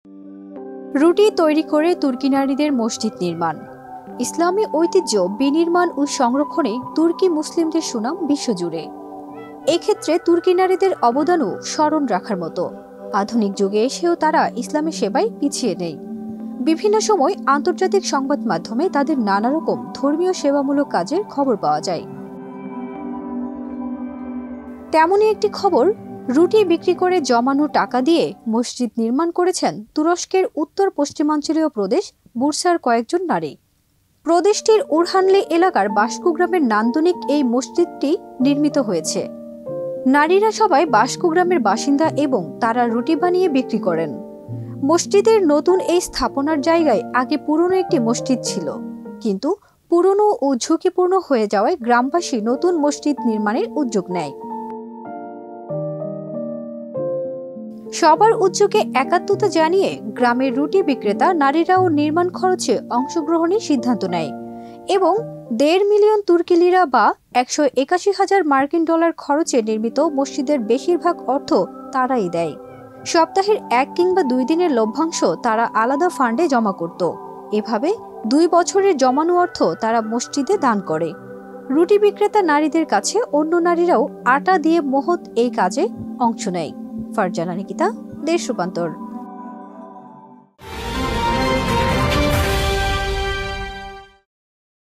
রুটি তৈরি করে তুর্কি নারীদের মসজিদ নির্মাণ। ইসলামী ঐতিহ্য বিনির্মাণ ও সংরক্ষণে তুর্কি মুসলিমদের সুনাম বিশ্বজুড়ে। এক্ষেত্রে তুর্কি নারীদের অবদানও স্মরণ রাখার মতো। আধুনিক যুগে এসেও তারা ইসলামের সেবায় পিছিয়ে নেই। বিভিন্ন সময় আন্তর্জাতিক সংবাদ মাধ্যমে তাদের নানা রকম ধর্মীয় সেবামূলক কাজের খবর পাওয়া যায়। তেমনই একটি খবর, রুটি বিক্রি করে জমানো টাকা দিয়ে মসজিদ নির্মাণ করেছেন তুরস্কের উত্তর পশ্চিমাঞ্চলীয় প্রদেশ বুরসার কয়েকজন নারী। প্রদেশটির উরহানলি এলাকার বাস্কু গ্রামের নান্দনিক এই মসজিদটি নির্মিত হয়েছে। নারীরা সবাই বাস্কু গ্রামের বাসিন্দা এবং তারা রুটি বানিয়ে বিক্রি করেন। মসজিদের নতুন এই স্থাপনার জায়গায় আগে পুরনো একটি মসজিদ ছিল, কিন্তু পুরনো ও ঝুঁকিপূর্ণ হয়ে যাওয়ায় গ্রামবাসী নতুন মসজিদ নির্মাণের উদ্যোগ নেয়। সবার উদ্যোগে একাত্মতা জানিয়ে গ্রামের রুটি বিক্রেতা নারীরাও নির্মাণ খরচে অংশগ্রহণের সিদ্ধান্ত নেয় এবং ১.৫ মিলিয়ন তুর্কি লিরা বা ১৮১,০০০ মার্কিন ডলার খরচে নির্মিত মসজিদের বেশিরভাগ অর্থ তারাই দেয়। সপ্তাহের ১ কিংবা ২ দিনের লভ্যাংশ তারা আলাদা ফান্ডে জমা করত। এভাবে ২ বছরের জমানো অর্থ তারা মসজিদে দান করে। রুটি বিক্রেতা নারীদের কাছে অন্য নারীরাও আটা দিয়ে মহৎ এই কাজে অংশ নেয়। ফারজানা নিকিতা, দেশ রূপান্তর।